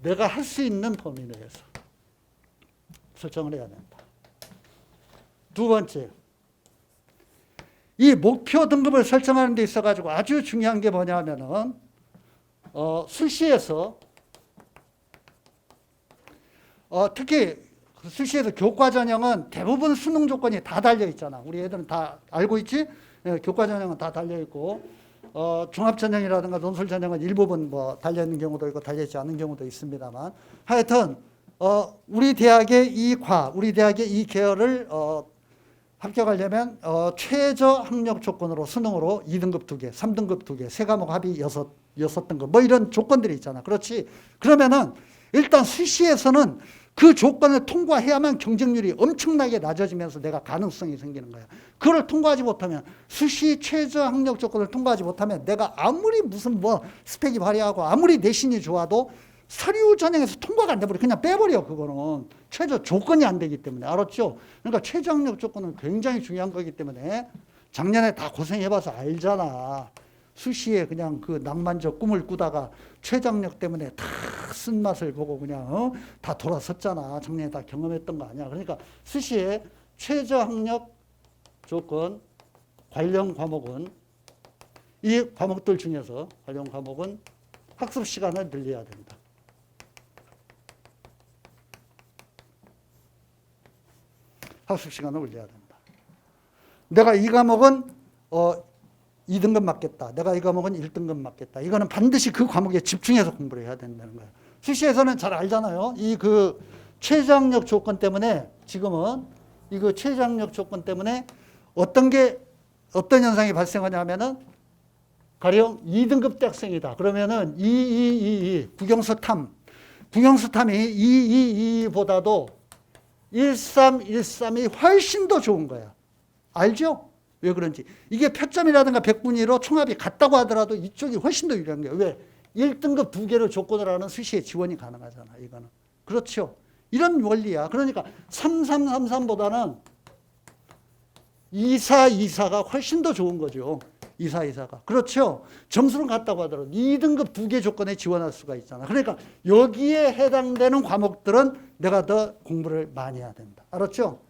S1: 내가 할 수 있는 범위 내에서 설정을 해야 된다. 두 번째, 이 목표 등급을 설정하는 데 있어가지고 아주 중요한 게 뭐냐면은 술시에서 특히 술시에서 교과 전형은 대부분 수능 조건이 다 달려 있잖아. 우리 애들은 다 알고 있지? 예, 교과 전형은 다 달려 있고 종합전형이라든가 논술전형은 일부분 뭐 달려있는 경우도 있고 달려있지 않은 경우도 있습니다만 하여튼 우리 대학의 우리 대학의 이 계열을 합격하려면 최저 학력 조건으로 수능으로 2등급 2개, 3등급 2개, 3과목 합이 6등급 뭐 이런 조건들이 있잖아. 그렇지. 그러면은 일단 수시에서는 그 조건을 통과해야만 경쟁률이 엄청나게 낮아지면서 내가 가능성이 생기는 거야. 그걸 통과하지 못하면 수시 최저 학력 조건을 통과하지 못하면 내가 아무리 무슨 뭐 스펙이 발휘하고 아무리 내신이 좋아도 서류 전형에서 통과가 안 돼버려. 그냥 빼버려. 그거는 최저 조건이 안 되기 때문에. 알았죠? 그러니까 최저 학력 조건은 굉장히 중요한 거기 때문에 작년에 다 고생해봐서 알잖아. 수시에 그냥 그 낭만적 꿈을 꾸다가 최저학력 때문에 다 쓴맛을 보고 그냥 다 돌아섰잖아. 작년에 다 경험했던 거 아니야. 그러니까 수시에 최저학력 조건 관련 과목은 이 과목들 중에서 관련 과목은 학습 시간을 늘려야 된다. 학습 시간을 올려야 된다. 내가 이 과목은 2등급 맞겠다. 내가 이 과목은 1등급 맞겠다. 이거는 반드시 그 과목에 집중해서 공부를 해야 된다는 거예요. 수시에서는 잘 알잖아요. 이 그 최저학력 조건 때문에 지금은 이 그 최저학력 조건 때문에 어떤 현상이 발생하냐면은 가령 2등급 대학생이다. 그러면은 국영수탐이 2222보다도 1313이 훨씬 더 좋은 거야. 알죠? 왜 그런지. 이게 표점이라든가 백분위로 총합이 같다고 하더라도 이쪽이 훨씬 더 유리한 거예요. 왜? 1등급 2개를 조건으로 하는 수시에 지원이 가능하잖아. 이거는. 그렇죠. 이런 원리야. 그러니까 3333보다는 2424가 훨씬 더 좋은 거죠. 2424가. 그렇죠. 점수는 같다고 하더라도 2등급 2개 조건에 지원할 수가 있잖아. 그러니까 여기에 해당되는 과목들은 내가 더 공부를 많이 해야 된다. 알았죠?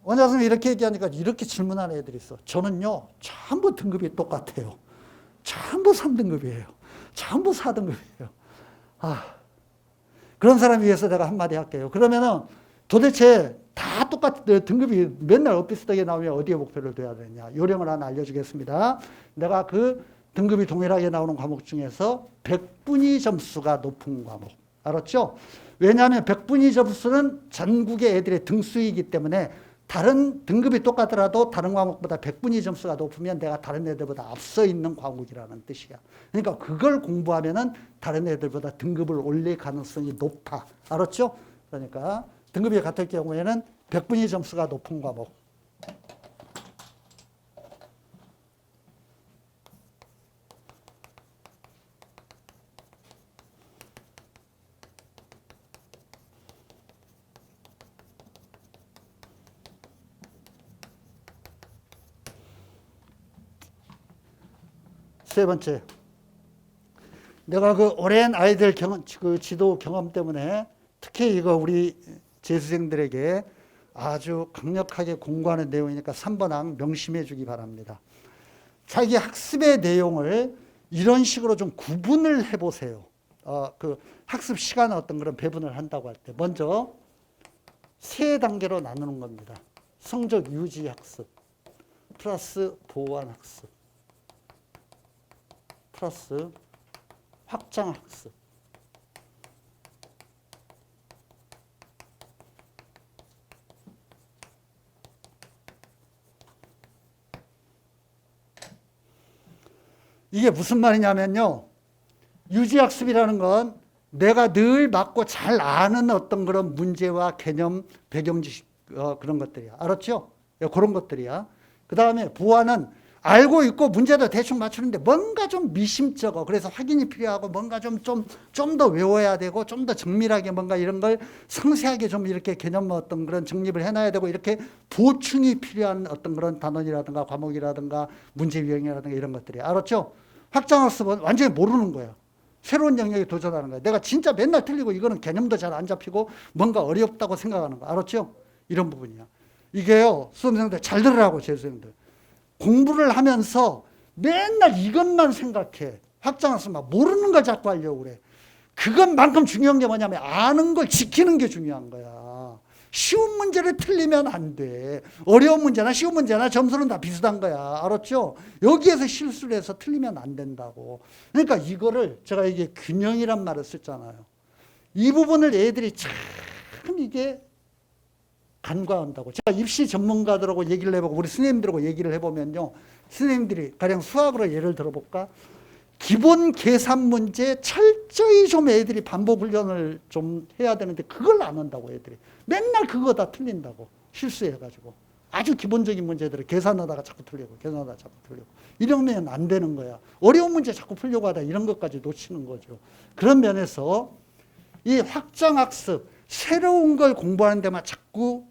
S1: 원장 선생님이 이렇게 얘기하니까 이렇게 질문하는 애들이 있어. 저는요, 전부 등급이 똑같아요. 전부 3등급이에요. 전부 4등급이에요. 그런 사람 위해서 내가 한마디 할게요. 그러면은 도대체 다 등급이 맨날 엇비슷하게 나오면 어디에 목표를 둬야 되냐. 요령을 하나 알려주겠습니다. 내가 그 등급이 동일하게 나오는 과목 중에서 백분위 점수가 높은 과목. 알았죠? 왜냐하면 백분위 점수는 전국의 애들의 등수이기 때문에 다른 등급이 똑같더라도 다른 과목보다 백분위 점수가 높으면 내가 다른 애들보다 앞서 있는 과목이라는 뜻이야. 그러니까 그걸 공부하면은 다른 애들보다 등급을 올릴 가능성이 높아. 알았죠? 그러니까 등급이 같을 경우에는 백분위 점수가 높은 과목. 세 번째, 내가 그 오랜 아이들 그 지도 경험 때문에 특히 이거 우리 재수생들에게 아주 강력하게 공부하는 내용이니까 3번 항 명심해 주기 바랍니다. 자기 학습의 내용을 이런 식으로 좀 구분을 해보세요. 그 학습 시간의 어떤 그런 배분을 한다고 할 때 먼저 세 단계로 나누는 겁니다. 성적 유지 학습 플러스 보완 학습 플러스 확장 학습. 이게 무슨 말이냐면요. 유지학습이라는 건 내가 늘 맞고 잘 아는 어떤 그런 문제와 개념, 배경 지식 그런 것들이야. 알았죠? 그런 것들이야. 그 다음에 보완은 알고 있고 문제도 대충 맞추는데 뭔가 좀 미심쩍어. 그래서 확인이 필요하고 뭔가 좀 더 외워야 되고 좀 더 정밀하게 뭔가 이런 걸 상세하게 좀 이렇게 개념 어떤 그런 정립을 해놔야 되고 이렇게 보충이 필요한 어떤 그런 단원이라든가 과목이라든가 문제 유형이라든가 이런 것들이. 알았죠? 확장학습은 완전히 모르는 거야. 새로운 영역에 도전하는 거야. 내가 진짜 맨날 틀리고 이거는 개념도 잘 안 잡히고 뭔가 어렵다고 생각하는 거. 알았죠? 이런 부분이야. 이게요. 수험생들 잘 들으라고 재수생들. 공부를 하면서 맨날 이것만 생각해. 확장학습 막 모르는 걸 자꾸 하려고 그래. 그것만큼 중요한 게 뭐냐면 아는 걸 지키는 게 중요한 거야. 쉬운 문제를 틀리면 안 돼. 어려운 문제나 쉬운 문제나 점수는 다 비슷한 거야. 알았죠? 여기에서 실수를 해서 틀리면 안 된다고. 그러니까 이거를 제가 이게 균형이란 말을 썼잖아요. 이 부분을 애들이 참 이게 간과한다고. 제가 입시 전문가들하고 얘기를 해보고 우리 선생님들하고 얘기를 해보면요. 선생님들이 가령 수학으로 예를 들어볼까? 기본 계산 문제 철저히 좀 애들이 반복 훈련을 좀 해야 되는데 그걸 안 한다고 애들이. 맨날 그거 다 틀린다고. 실수해가지고. 아주 기본적인 문제들을 계산하다가 자꾸 틀리고 계산하다가 자꾸 틀리고. 이러면 안 되는 거야. 어려운 문제 자꾸 풀려고 하다 이런 것까지 놓치는 거죠. 그런 면에서 이 확장학습, 새로운 걸 공부하는 데만 자꾸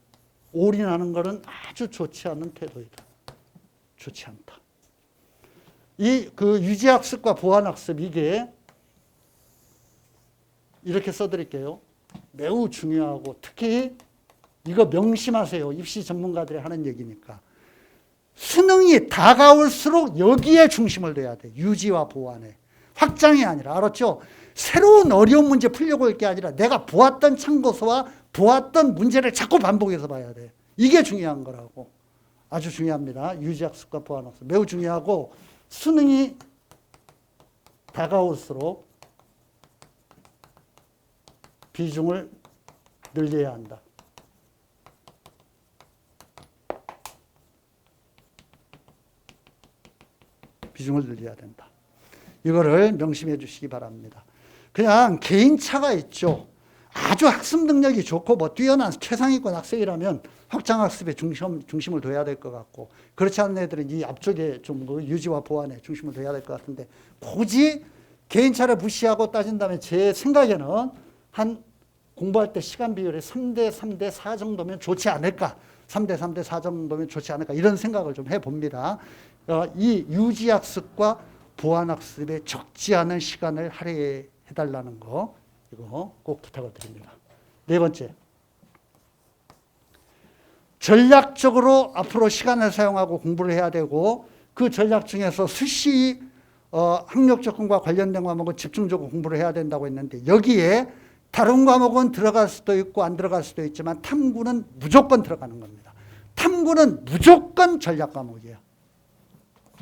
S1: 올인하는 것은 아주 좋지 않은 태도이다. 좋지 않다. 이 그 유지학습과 보완학습 이게 이렇게 써드릴게요. 매우 중요하고 특히 이거 명심하세요. 입시 전문가들이 하는 얘기니까. 수능이 다가올수록 여기에 중심을 둬야 돼. 유지와 보완에. 확장이 아니라. 알았죠? 새로운 어려운 문제 풀려고 할 게 아니라 내가 보았던 참고서와 보았던 문제를 자꾸 반복해서 봐야 돼. 이게 중요한 거라고. 아주 중요합니다. 유지학습과 보완학습. 매우 중요하고 수능이 다가올수록 비중을 늘려야 한다. 비중을 늘려야 된다. 이거를 명심해 주시기 바랍니다. 그냥 개인차가 있죠. 아주 학습 능력이 좋고 뭐 뛰어난 최상위권 학생이라면 확장학습에 중심을 둬야 될 것 같고 그렇지 않은 애들은 이 앞쪽에 좀 유지와 보완에 중심을 둬야 될 것 같은데 굳이 개인차를 무시하고 따진다면 제 생각에는 한 공부할 때 시간 비율이 3대 3대 4 정도면 좋지 않을까. 3대 3대 4 정도면 좋지 않을까. 이런 생각을 좀 해봅니다. 이 유지학습과 보완학습에 적지 않은 시간을 할애해달라는 거 이거 꼭 부탁을 드립니다. 네 번째. 전략적으로 앞으로 시간을 사용하고 공부를 해야 되고 그 전략 중에서 수시 학력 접근과 관련된 과목은 집중적으로 공부를 해야 된다고 했는데 여기에 다른 과목은 들어갈 수도 있고 안 들어갈 수도 있지만 탐구는 무조건 들어가는 겁니다. 탐구는 무조건 전략 과목이에요.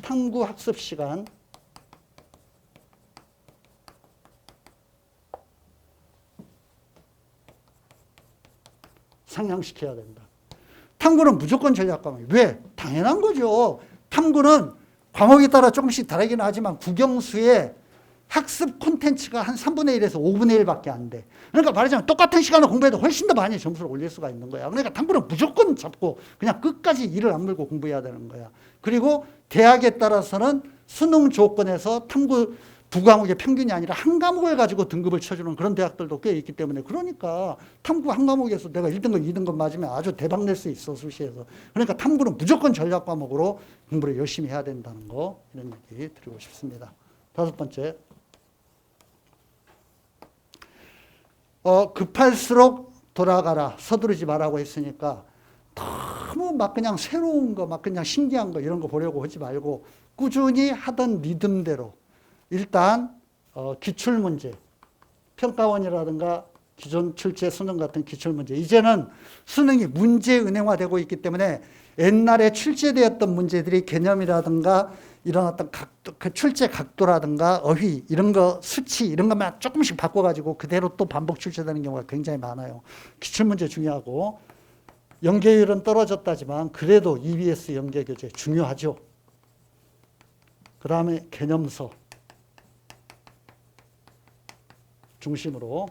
S1: 탐구 학습 시간 상향시켜야 된다. 탐구는 무조건 전략 과목이에요. 왜? 당연한 거죠. 탐구는 과목에 따라 조금씩 다르긴 하지만 국영수의 학습 콘텐츠가 한 3분의 1에서 5분의 1밖에 안 돼. 그러니까 말하자면 똑같은 시간을 공부해도 훨씬 더 많이 점수를 올릴 수가 있는 거야. 그러니까 탐구는 무조건 잡고 그냥 끝까지 이를 악물고 공부해야 되는 거야. 그리고 대학에 따라서는 수능 조건에서 탐구 두 과목의 평균이 아니라 한 과목을 가지고 등급을 쳐주는 그런 대학들도 꽤 있기 때문에 그러니까 탐구 한 과목에서 내가 1등급, 2등급 맞으면 아주 대박 낼 수 있어, 수시에서. 그러니까 탐구는 무조건 전략 과목으로 공부를 열심히 해야 된다는 거 이런 얘기 드리고 싶습니다. 다섯 번째. 급할수록 돌아가라. 서두르지 말라고 했으니까 너무 막 그냥 새로운 거, 막 그냥 신기한 거 이런 거 보려고 하지 말고 꾸준히 하던 리듬대로 일단 기출문제, 평가원이라든가 기존 출제 수능 같은 기출문제 이제는 수능이 문제 은행화되고 있기 때문에 옛날에 출제되었던 문제들이 개념이라든가 이런 어떤 각도, 그 출제 각도라든가 어휘 이런 거 수치 이런 것만 조금씩 바꿔가지고 그대로 또 반복 출제되는 경우가 굉장히 많아요. 기출문제 중요하고 연계율은 떨어졌다지만 그래도 EBS 연계교재 중요하죠. 그 다음에 개념서 중심으로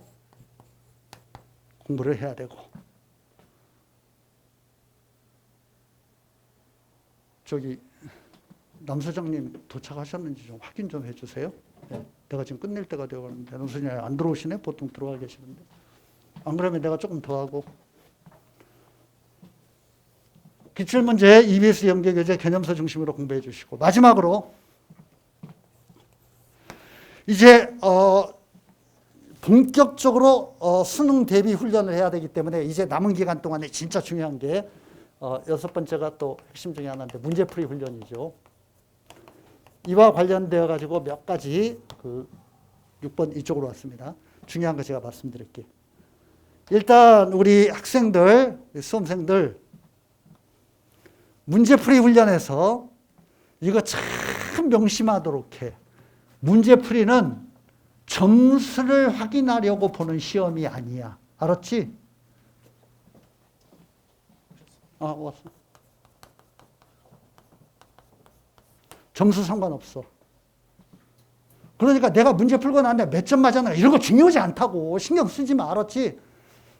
S1: 공부를 해야 되고 저기 남소장님 도착하셨는지 좀 확인 좀 해주세요. 네, 내가 지금 끝낼 때가 되어가는데 남소장님 안 들어오시네? 보통 들어가 계시는데. 안 그러면 내가 조금 더 하고. 기출문제 EBS 연계교재 개념서 중심으로 공부해 주시고 마지막으로 이제 본격적으로 수능 대비 훈련을 해야 되기 때문에 이제 남은 기간 동안에 진짜 중요한 게 여섯 번째가 또 핵심 중에 하나인데 문제풀이 훈련이죠. 이와 관련되어 가지고 몇 가지 6번 이쪽으로 왔습니다. 중요한 거 제가 말씀드릴게요. 일단 우리 학생들, 수험생들 문제풀이 훈련에서 이거 참 명심하도록 해. 문제풀이는 점수를 확인하려고 보는 시험이 아니야. 알았지? 왔어. 점수 상관없어. 그러니까 내가 문제 풀고 나는데 몇 점 맞았나 이런 거 중요하지 않다고. 신경 쓰지 마. 알았지?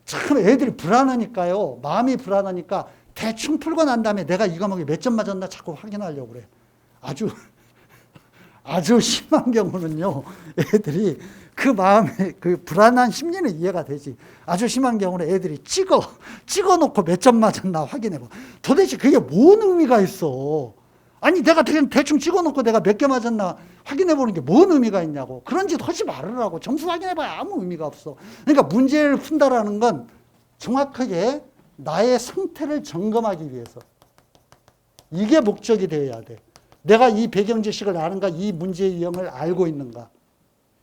S1: 참 애들이 불안하니까요. 마음이 불안하니까 대충 풀고 난 다음에 내가 이 과목에 몇 점 맞았나 자꾸 확인하려고 그래. 아주 심한 경우는요, 애들이 그 마음에 그 불안한 심리는 이해가 되지. 아주 심한 경우는 애들이 찍어놓고 몇 점 맞았나 확인해봐. 도대체 그게 뭔 의미가 있어? 아니, 내가 대충 찍어놓고 내가 몇 개 맞았나 확인해보는 게 뭔 의미가 있냐고. 그런 짓 하지 말으라고. 점수 확인해봐야 아무 의미가 없어. 그러니까 문제를 푼다라는 건 정확하게 나의 상태를 점검하기 위해서. 이게 목적이 되어야 돼. 내가 이 배경 지식을 아는가, 이 문제의 유형을 알고 있는가.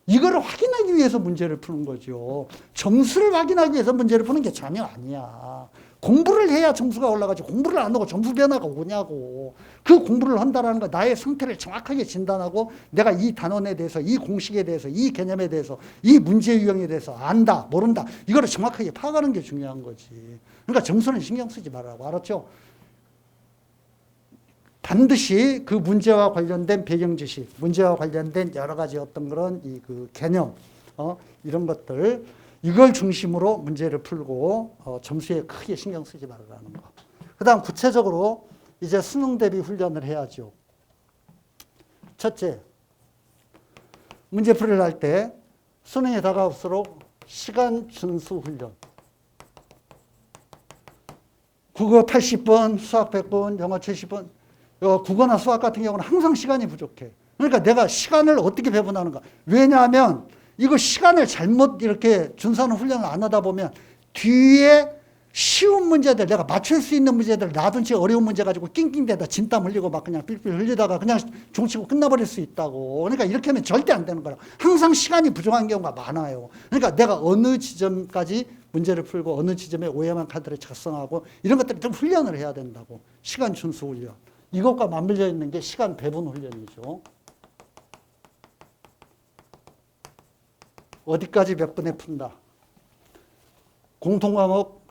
S1: 이거를 확인하기 위해서 문제를 푸는 거죠. 점수를 확인하기 위해서 문제를 푸는 게 전혀 아니야. 공부를 해야 점수가 올라가지. 공부를 안 하고 점수 변화가 오냐고. 그 공부를 한다는 거, 나의 상태를 정확하게 진단하고 내가 이 단원에 대해서, 이 공식에 대해서, 이 개념에 대해서, 이 문제 유형에 대해서 안다, 모른다. 이거를 정확하게 파악하는 게 중요한 거지. 그러니까 점수는 신경 쓰지 말라고. 알았죠? 반드시 그 문제와 관련된 배경 지식, 문제와 관련된 여러 가지 어떤 그런 그 개념, 이런 것들, 이걸 중심으로 문제를 풀고 점수에 크게 신경 쓰지 말라는 거. 그 다음 구체적으로 이제 수능 대비 훈련을 해야죠. 첫째, 문제풀이를 할 때 수능에 다가올수록 시간 준수 훈련. 국어 80번, 수학 100번, 영어 70번. 국어나 수학 같은 경우는 항상 시간이 부족해. 그러니까 내가 시간을 어떻게 배분하는가. 왜냐하면 이거 시간을 잘못 이렇게 준수하는 훈련을 안 하다 보면 뒤에 쉬운 문제들, 내가 맞출 수 있는 문제들 놔둔 채 어려운 문제 가지고 낑낑대다 진땀 흘리고 막 그냥 삘삘 흘리다가 그냥 종치고 끝나버릴 수 있다고. 그러니까 이렇게 하면 절대 안 되는 거야. 항상 시간이 부족한 경우가 많아요. 그러니까 내가 어느 지점까지 문제를 풀고 어느 지점에 OMR 카드를 작성하고 이런 것들을 좀 훈련을 해야 된다고. 시간 준수 훈련. 이것과 맞물려 있는 게 시간 배분 훈련이죠. 어디까지 몇 분에 푼다. 공통과목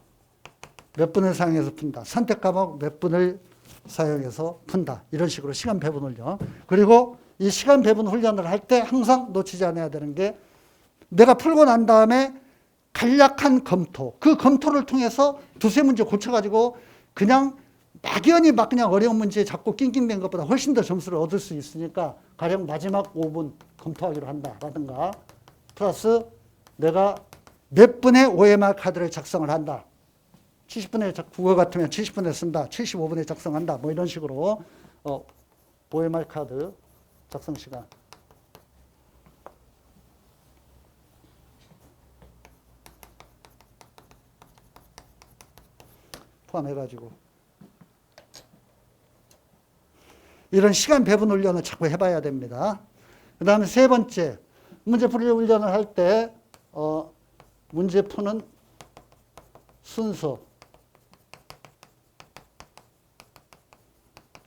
S1: 몇 분을 사용해서 푼다. 선택과목 몇 분을 사용해서 푼다. 이런 식으로 시간 배분 훈련. 그리고 이 시간 배분 훈련을 할 때 항상 놓치지 않아야 되는 게 내가 풀고 난 다음에 간략한 검토. 그 검토를 통해서 두세 문제 고쳐가지고 그냥 막연히 막 그냥 어려운 문제에 자꾸 낑낑댄 것보다 훨씬 더 점수를 얻을 수 있으니까 가령 마지막 5분 검토하기로 한다라든가 플러스 내가 몇 분에 OMR 카드를 작성을 한다. 70분에 국어 같으면 70분에 쓴다. 75분에 작성한다. 뭐 이런 식으로 OMR 카드 작성 시간. 포함해가지고 이런 시간 배분 훈련을 자꾸 해봐야 됩니다. 그 다음에 세 번째, 문제풀이 훈련을 할 때 문제 푸는 순서.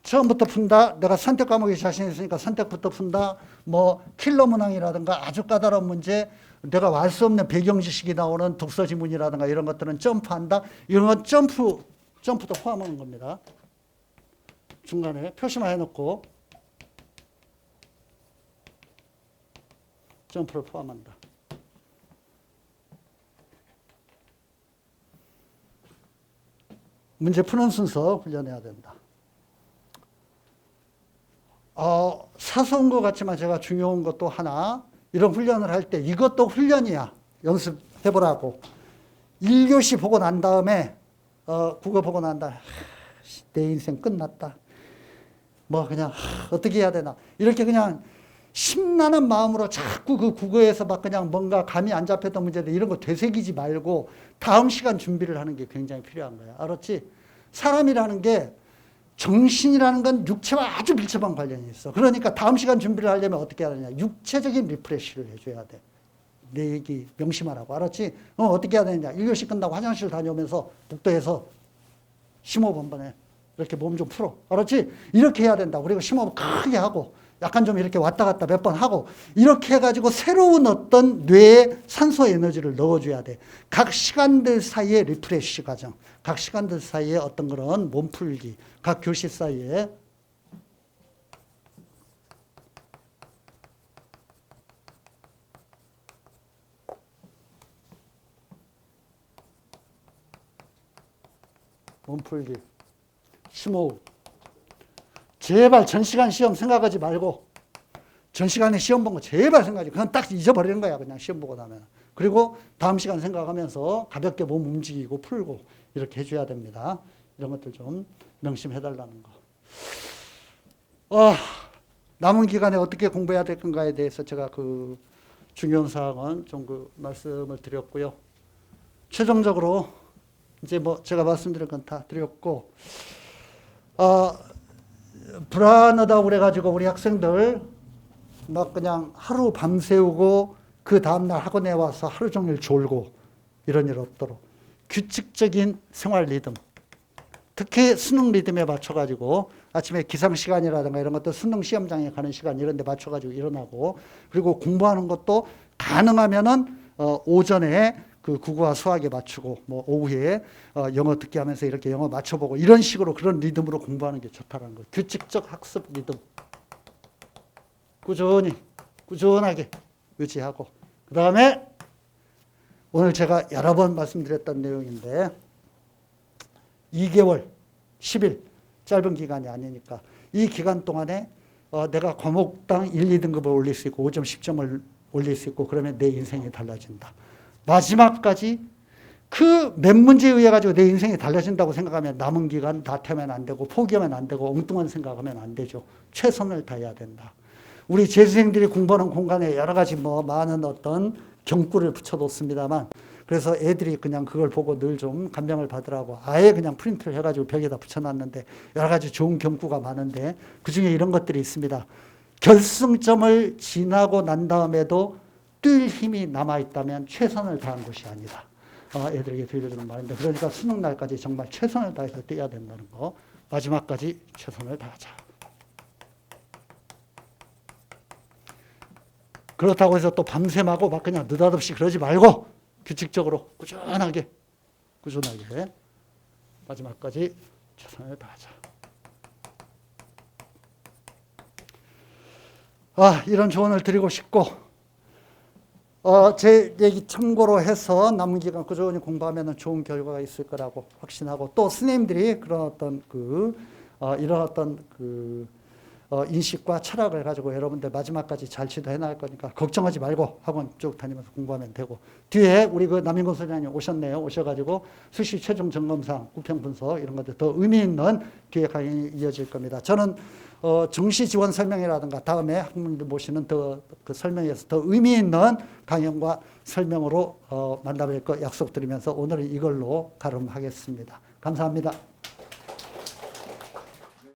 S1: 처음부터 푼다. 내가 선택 과목에 자신 있으니까 선택부터 푼다. 뭐 킬러 문항이라든가 아주 까다로운 문제, 내가 알 수 없는 배경 지식이 나오는 독서 지문이라든가 이런 것들은 점프한다. 이런 건 점프도 포함하는 겁니다. 중간에 표시만 해놓고 점프를 포함한다. 문제 푸는 순서 훈련해야 된다. 사소한 것 같지만 제가 중요한 것도 하나, 이런 훈련을 할 때 이것도 훈련이야. 연습해보라고. 1교시 보고 난 다음에 국어 보고 난 다음에 내 인생 끝났다. 뭐 그냥 어떻게 해야 되나. 이렇게 그냥 심란한 마음으로 자꾸 그 국어에서 막 그냥 뭔가 감이 안 잡혔던 문제들 이런 거 되새기지 말고 다음 시간 준비를 하는 게 굉장히 필요한 거야. 알았지? 사람이라는 게 정신이라는 건 육체와 아주 밀접한 관련이 있어. 그러니까 다음 시간 준비를 하려면 어떻게 해야 되냐. 육체적인 리프레시를 해줘야 돼. 내 얘기 명심하라고. 알았지? 어떻게 해야 되느냐. 1교시 끝나고 화장실 다녀오면서 복도에서 심호흡 한번 해. 이렇게 몸 좀 풀어. 알았지? 이렇게 해야 된다. 그리고 심호흡 크게 하고 약간 좀 이렇게 왔다 갔다 몇 번 하고 이렇게 해가지고 새로운 어떤 뇌에 산소 에너지를 넣어줘야 돼. 각 시간들 사이에 리프레쉬 과정, 각 시간들 사이에 어떤 그런 몸풀기, 각 교시 사이에 몸풀기, 심호흡. 제발 전 시간 시험 생각하지 말고 전 시간에 시험 본 거 제발 생각하지. 그건 딱 잊어버리는 거야. 그냥 시험 보고 나면. 그리고 다음 시간 생각하면서 가볍게 몸 움직이고 풀고 이렇게 해줘야 됩니다. 이런 것들 좀 명심해달라는 거. 남은 기간에 어떻게 공부해야 될 건가에 대해서 제가 그 중요한 사항은 좀 그 말씀을 드렸고요. 최종적으로 이제 뭐 제가 말씀드린 건 다 드렸고, 불안하다고 그래가지고 우리 학생들 막 그냥 하루 밤새우고 그 다음날 학원에 와서 하루 종일 졸고 이런 일 없도록 규칙적인 생활 리듬, 특히 수능 리듬에 맞춰가지고 아침에 기상시간이라든가 이런 것도 수능 시험장에 가는 시간 이런 데 맞춰가지고 일어나고, 그리고 공부하는 것도 가능하면은 오전에 그 국어와 수학에 맞추고 뭐 오후에 영어 듣기 하면서 이렇게 영어 맞춰보고 이런 식으로 그런 리듬으로 공부하는 게 좋다는 거. 규칙적 학습 리듬. 꾸준하게 유지하고, 그 다음에 오늘 제가 여러 번 말씀드렸던 내용인데 2개월, 10일 짧은 기간이 아니니까 이 기간 동안에 내가 과목당 1, 2등급을 올릴 수 있고 5점, 10점을 올릴 수 있고 그러면 내 인생이 달라진다. 마지막까지 그 몇 문제에 의해 가지고 내 인생이 달라진다고 생각하면 남은 기간 다투면 안 되고 포기하면 안 되고 엉뚱한 생각하면 안 되죠. 최선을 다해야 된다. 우리 재수생들이 공부하는 공간에 여러 가지 뭐 많은 어떤 경구를 붙여놓습니다만, 그래서 애들이 그냥 그걸 보고 늘 좀 감명을 받으라고 아예 그냥 프린트를 해가지고 벽에다 붙여놨는데 여러 가지 좋은 경구가 많은데 그중에 이런 것들이 있습니다. 결승점을 지나고 난 다음에도 뛸 힘이 남아있다면 최선을 다한 것이 아니다. 애들에게 들려주는 말인데, 그러니까 수능 날까지 정말 최선을 다해서 뛰어야 된다는 거. 마지막까지 최선을 다하자. 그렇다고 해서 또 밤샘하고 막 그냥 느닷없이 그러지 말고 규칙적으로 꾸준하게 마지막까지 최선을 다하자. 이런 조언을 드리고 싶고, 제 얘기 참고로 해서 남은 기간 꾸준히 공부하면 좋은 결과가 있을 거라고 확신하고, 또 스님들이 그런 어떤 이런 어떤 인식과 철학을 가지고 여러분들 마지막까지 잘 지도해 나갈 거니까 걱정하지 말고 학원 쭉 다니면서 공부하면 되고, 뒤에 우리 그 남인권 소장님 오셨네요. 오셔가지고 수시 최종 점검상, 구평 분석 이런 것들 더 의미 있는 뒤에 강연이 이어질 겁니다. 저는 정시 지원 설명이라든가 다음에 학생들 모시는 그 설명에서 더 의미 있는 강연과 설명으로 만나뵐 거 약속드리면서 오늘은 이걸로 가름하겠습니다. 감사합니다.